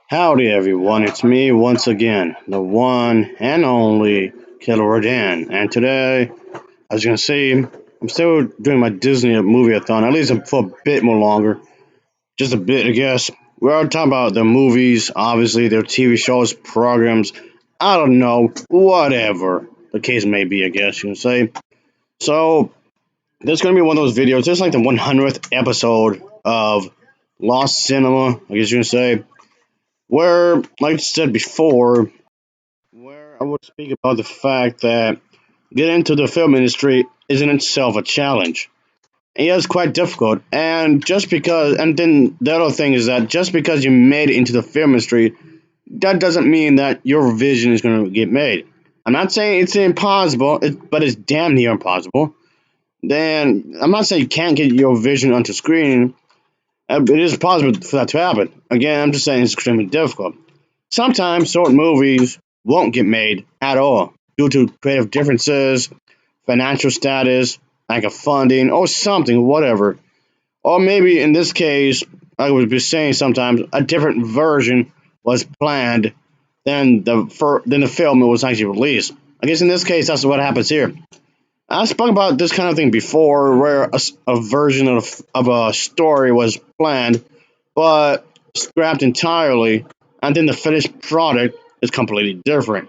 Howdy everyone, it's me once again, the one and only Killer Rodan. And today, as you can see, I'm still doing my Disney movie-a-thon, at least for a bit more longer. Just a bit, I guess. We're talking about the movies, obviously, their TV shows, programs, I don't know, whatever the case may be, I guess you can say. So, this is going to be one of those videos, this is like the 100th episode of Lost Cinema, I guess you can say, where, like I said before, where I would speak about the fact that getting into the film industry is in itself a challenge. And yeah, it's quite difficult. And then the other thing is that just because you made it into the film industry, that doesn't mean that your vision is going to get made. I'm not saying it's impossible, but it's damn near impossible. Then I'm not saying you can't get your vision onto screen. It is possible for that to happen. Again, I'm just saying it's extremely difficult. Sometimes certain movies won't get made at all due to creative differences, financial status, lack of funding, or something, whatever. Or maybe in this case, I would be saying sometimes a different version was planned than the film it was actually released. I guess in this case, that's what happens here. I spoke about this kind of thing before, where a version of a story was planned, but scrapped entirely, and then the finished product is completely different.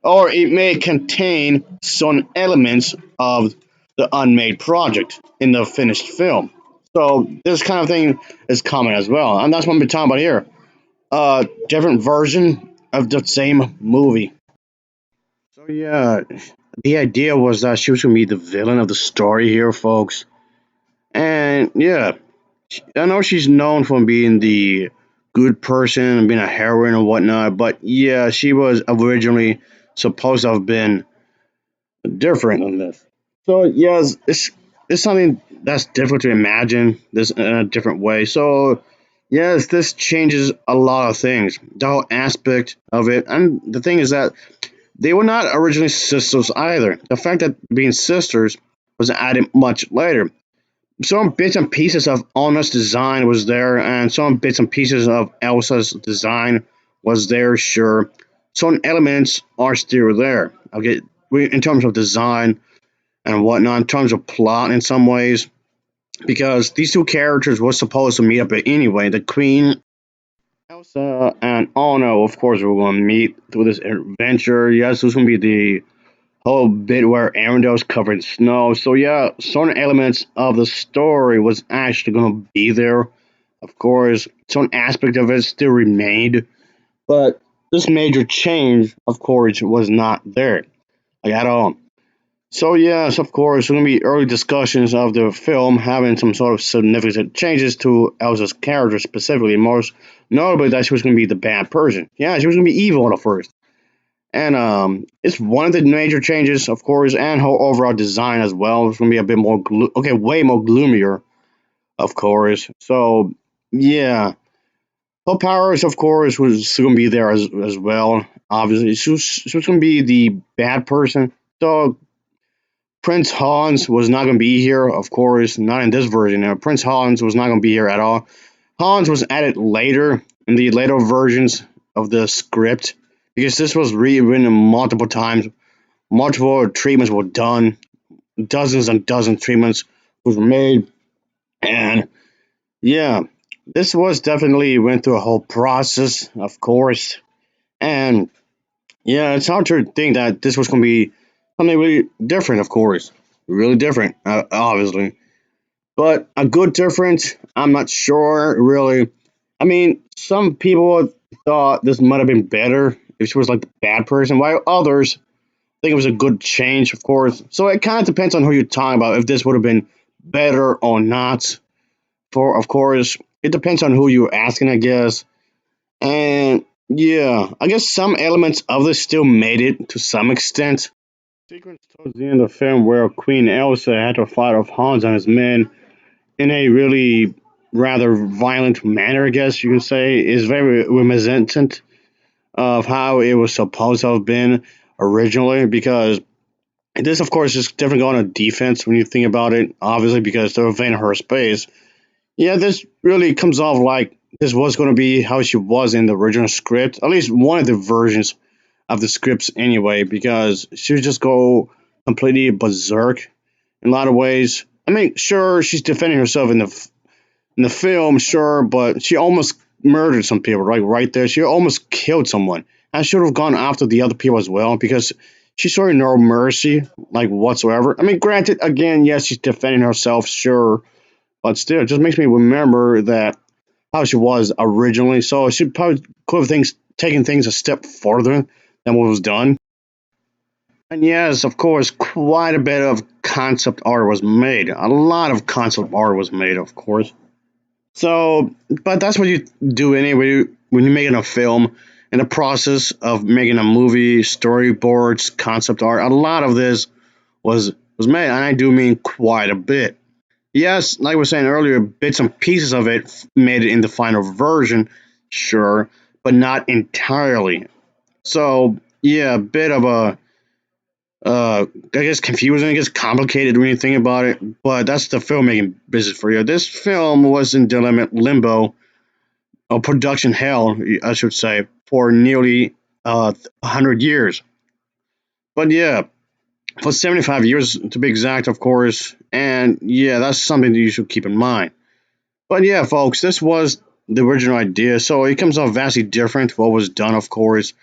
Or it may contain some elements of the unmade project in the finished film. So this kind of thing is common as well, and that's what I'm talking about here. A different version of the same movie. So yeah, the idea was that she was gonna be the villain of the story here, folks. And yeah, I know she's known for being the good person and being a heroine and whatnot, but yeah, she was originally supposed to have been different than this. So yes, it's something that's difficult to imagine this in a different way. So yes, this changes a lot of things, the whole aspect of it, and the thing is that they were not originally sisters either. The fact that being sisters was added much later. Some bits and pieces of Anna's design was there, and some bits and pieces of Elsa's design was there, sure. Some elements are still there. Okay, in terms of design and whatnot, in terms of plot in some ways, because these two characters were supposed to meet up anyway. The Queen, Elsa, and Anna, of course, were going to meet through this adventure. Yes, this was going to be the whole bit where Arendelle's covered in snow. So yeah, certain elements of the story was actually gonna be there. Of course, some aspect of it still remained, but this major change, of course, was not there, like at all. So yes, of course, there's gonna be early discussions of the film having some sort of significant changes to Elsa's character specifically, most notably that she was gonna be the bad person. Yeah, she was gonna be evil at first. And it's one of the major changes, of course, and her overall design as well. It's gonna be a bit more, way more gloomier, of course. So yeah, her powers, of course, was gonna be there as well. Obviously, she was gonna be the bad person. So Prince Hans was not gonna be here, of course, not in this version. Prince Hans was not gonna be here at all. Hans was added later in the later versions of the script because this was rewritten multiple times. Multiple treatments were done, dozens and dozens of treatments was made, and yeah, this was definitely went through a whole process, of course, and yeah, it's hard to think that this was going to be something really different, of course, really different, obviously, but a good difference. I'm not sure, really. I mean, some people thought this might have been better if she was like the bad person, while others think it was a good change, of course. So it kind of depends on who you're talking about. If this would have been better or not. For of course, it depends on who you're asking, I guess. And yeah, I guess some elements of this still made it to some extent. Sequence towards the end of the film where Queen Elsa had to fight off Hans and his men in a really rather violent manner, I guess you can say, is very reminiscent of how it was supposed to have been originally because this, of course, is definitely going on defense when you think about it, obviously, because they're invading her space. Yeah, this really comes off like this was going to be how she was in the original script, at least one of the versions of the scripts anyway, because she would just go completely berserk in a lot of ways. I mean, sure, she's defending herself in the film, sure, but she almost murdered some people, right? Right there, she almost killed someone. I should have gone after the other people as well because she showed no mercy, like whatsoever. I mean, granted, again, yes, she's defending herself, sure, but still, it just makes me remember that how she was originally. So she probably could have taken things a step further than what was done. And yes, of course, quite a bit of concept art was made. A lot of concept art was made, of course. So, but that's what you do anyway when you're making a film. In the process of making a movie, storyboards, concept art, a lot of this was made, and I do mean quite a bit. Yes, like we were saying earlier, bits and pieces of it made it in the final version, sure, but not entirely. So yeah, a bit of a I guess confusing, I guess complicated when you think about it. But that's the filmmaking business for you. This film was in dilemma limbo, or production hell, I should say, for nearly 100 years. But yeah, for 75 years to be exact, of course. And yeah, that's something that you should keep in mind. But yeah, folks, this was the original idea, so it comes out vastly different. What was done, of course,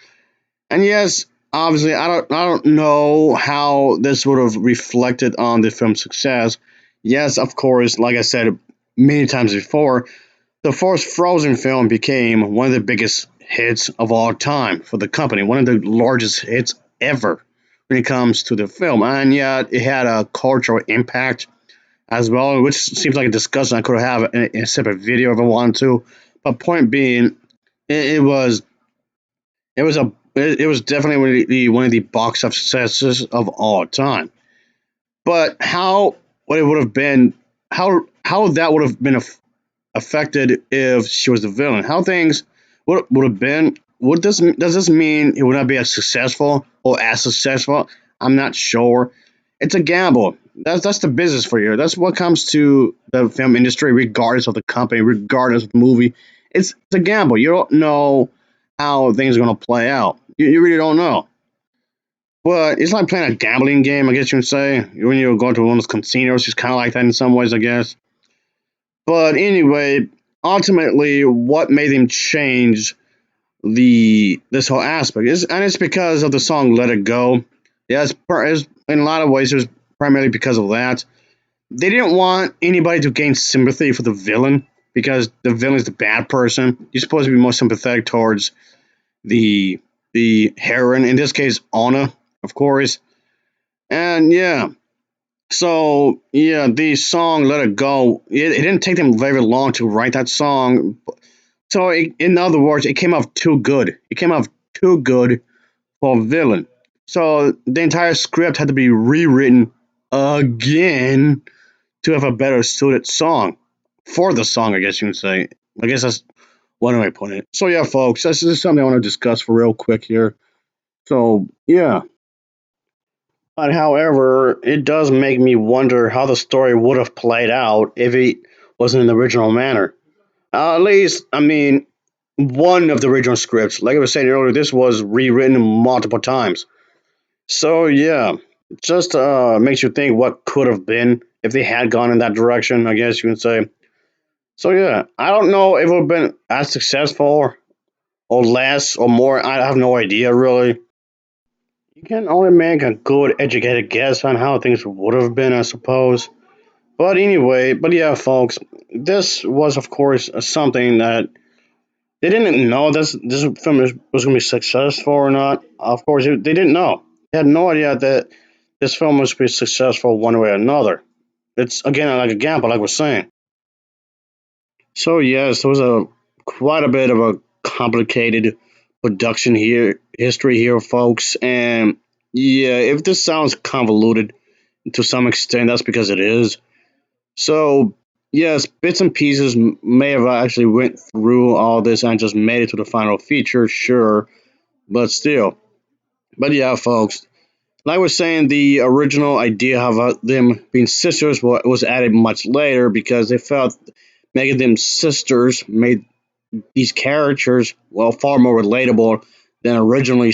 and yes, obviously, I don't know how this would have reflected on the film's success. Yes, of course, like I said many times before, the first Frozen film became one of the biggest hits of all time for the company, one of the largest hits ever when it comes to the film, and yet it had a cultural impact as well, which seems like a discussion I could have in a separate video if I wanted to. But point being, it was it was definitely one of the box office successes of all time. But how what it would have been how that would have been affected if she was the villain? How things would have been? Would this does this mean it would not be as successful or as successful? I'm not sure. It's a gamble. That's the business for you. That's what comes to the film industry, regardless of the company, regardless of the movie. It's a gamble. You don't know how things are going to play out. You really don't know. But it's like playing a gambling game, I guess you would say. When you go to one of those casinos, it's kind of like that in some ways, I guess. But anyway, ultimately, what made him change the this whole aspect is, and it's because of the song "Let It Go." Yeah, it's in a lot of ways, it's primarily because of that. They didn't want anybody to gain sympathy for the villain because the villain is the bad person. You're supposed to be more sympathetic towards the the heroine, in this case, Anna, of course. And yeah, so yeah, the song "Let It Go." It didn't take them very long to write that song. So in other words, it came off too good. It came off too good for a villain. So the entire script had to be rewritten again to have a better suited song for the song, I guess you would say. I guess that's one way of putting it. So yeah, folks, this is something I want to discuss for real quick here. So yeah, but however, it does make me wonder how the story would have played out if it wasn't in the original manner. At least, I mean, one of the original scripts. Like I was saying earlier, this was rewritten multiple times. So yeah, just makes you think what could have been if they had gone in that direction. I guess you can say. So yeah, I don't know if it would have been as successful or less or more. I have no idea really. You can only make a good educated guess on how things would have been, I suppose. But anyway, but yeah, folks, this was of course something that they didn't know this film was going to be successful or not. Of course, they didn't know. They had no idea that this film was going to be successful one way or another. It's again like a gamble, like we're saying. So yes, there was a quite a bit of a complicated production here, history here, folks. And yeah, if this sounds convoluted to some extent, that's because it is. So yes, bits and pieces may have actually went through all this and just made it to the final feature, sure, but still. But yeah, folks, like I was saying, the original idea of them being sisters was added much later because they felt making them sisters made these characters, well, far more relatable than originally,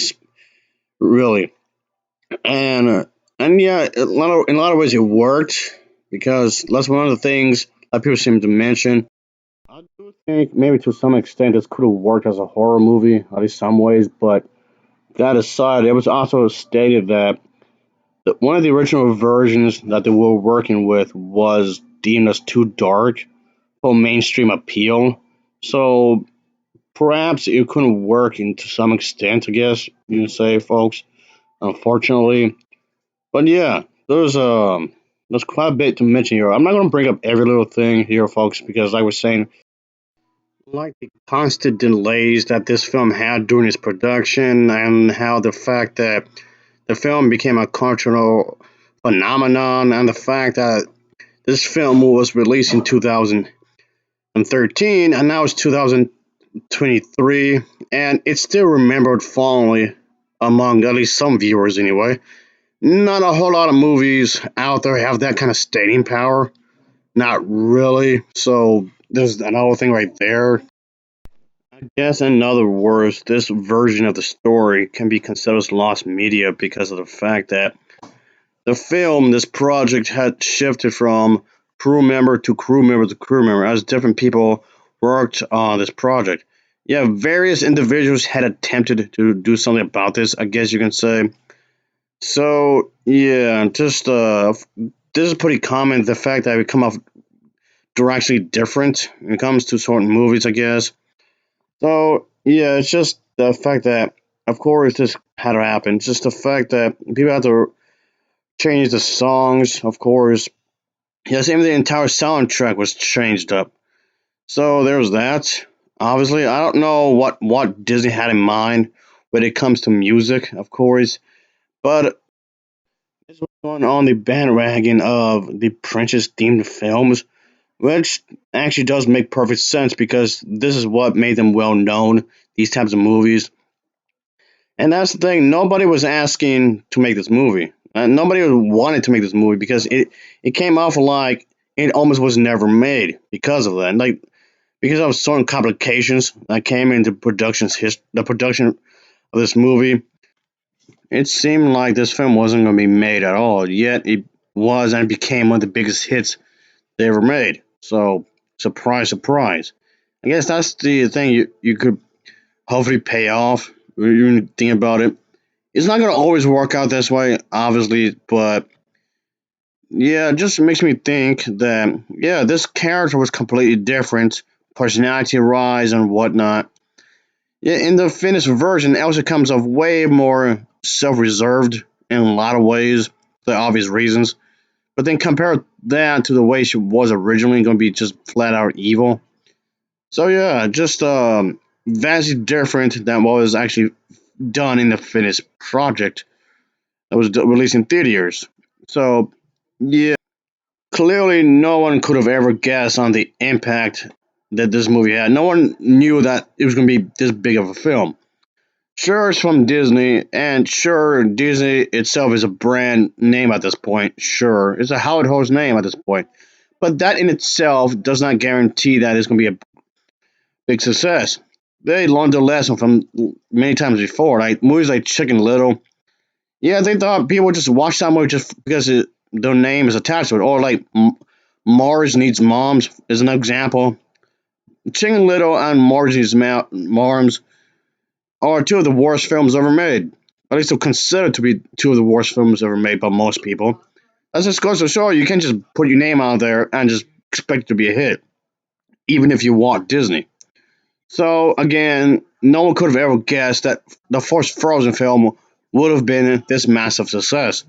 really. And and yeah, in a lot of ways it worked because that's one of the things that people seem to mention. I do think maybe to some extent this could have worked as a horror movie, at least some ways. But that aside, it was also stated that one of the original versions that they were working with was deemed as too dark for mainstream appeal. So perhaps it couldn't work to some extent, I guess you can say, folks. Unfortunately, but yeah, there's quite a bit to mention here. I'm not going to bring up every little thing here, folks, because like I was saying, like the constant delays that this film had during its production, and how the fact that the film became a cultural phenomenon, and the fact that this film was released in 2013, and now it's 2023, and it's still remembered fondly among at least some viewers, anyway. Not a whole lot of movies out there have that kind of staying power. Not really. So there's another thing right there. I guess in other words, this version of the story can be considered as lost media because of the fact that the film, this project had shifted from crew member to crew member to crew member as different people worked on this project. Yeah, various individuals had attempted to do something about this, I guess you can say. So yeah, just this is pretty common. The fact that we come off directly different when it comes to certain movies, I guess. So yeah, it's just the fact that, of course, this had to happen. It's just the fact that people have to change the songs. Of course, yes, even the entire soundtrack was changed up. So there's that. Obviously, I don't know what Disney had in mind when it comes to music, of course, but this was on the bandwagon of the princess themed films, which actually does make perfect sense because this is what made them well known, these types of movies. And that's the thing, nobody was asking to make this movie. Nobody wanted to make this movie because it came off like it almost was never made because of that. Like because of certain complications that came into the production of this movie, it seemed like this film wasn't going to be made at all. Yet it was and became one of the biggest hits they ever made. So, surprise, surprise. I guess that's the thing you could hopefully pay off when you think about it. It's not going to always work out this way, obviously, but yeah, it just makes me think that, yeah, this character was completely different, personality rise and whatnot. Yeah, in the finished version, Elsa comes off way more self reserved in a lot of ways, for obvious reasons. But then compare that to the way she was originally going to be just flat out evil. So yeah, just vastly different than what was actually done in the finished project that was released in theaters. So yeah, clearly no one could have ever guessed on the impact that this movie had. No one knew that it was going to be this big of a film. Sure, it's from Disney, and sure, Disney itself is a brand name at this point. Sure, it's a household name at this point. But that in itself does not guarantee that it's going to be a big success. They learned their lesson from many times before. Like movies like Chicken Little. Yeah, they thought people would just watch that movie just because their name is attached to it. Or like Mars Needs Moms is an example. Chicken Little and Mars Needs Moms are two of the worst films ever made. At least they're considered to be two of the worst films ever made by most people. That just goes to show you can't just put your name out there and just expect it to be a hit, even if you want Disney. So again, no one could have ever guessed that the first Frozen film would have been this massive success.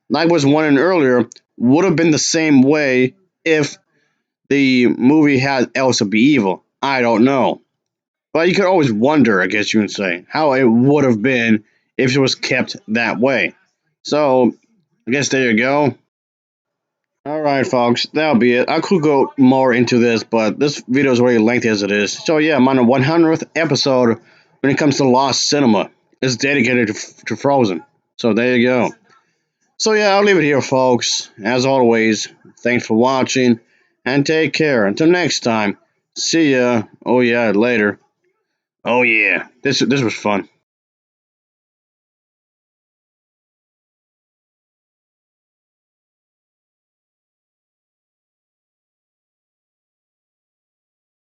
Like was warning earlier, would have been the same way if the movie had Elsa be evil. I don't know. But you could always wonder, I guess you would say, how it would have been if it was kept that way. So, I guess there you go. Alright, folks, that'll be it. I could go more into this, but this video is already lengthy as it is. So, yeah, I'm on the 100th episode when it comes to Lost Cinema. It's dedicated to Frozen. So, there you go. So, yeah, I'll leave it here, folks. As always, thanks for watching, and take care. Until next time, See ya. Oh yeah, later. Oh yeah, this was fun.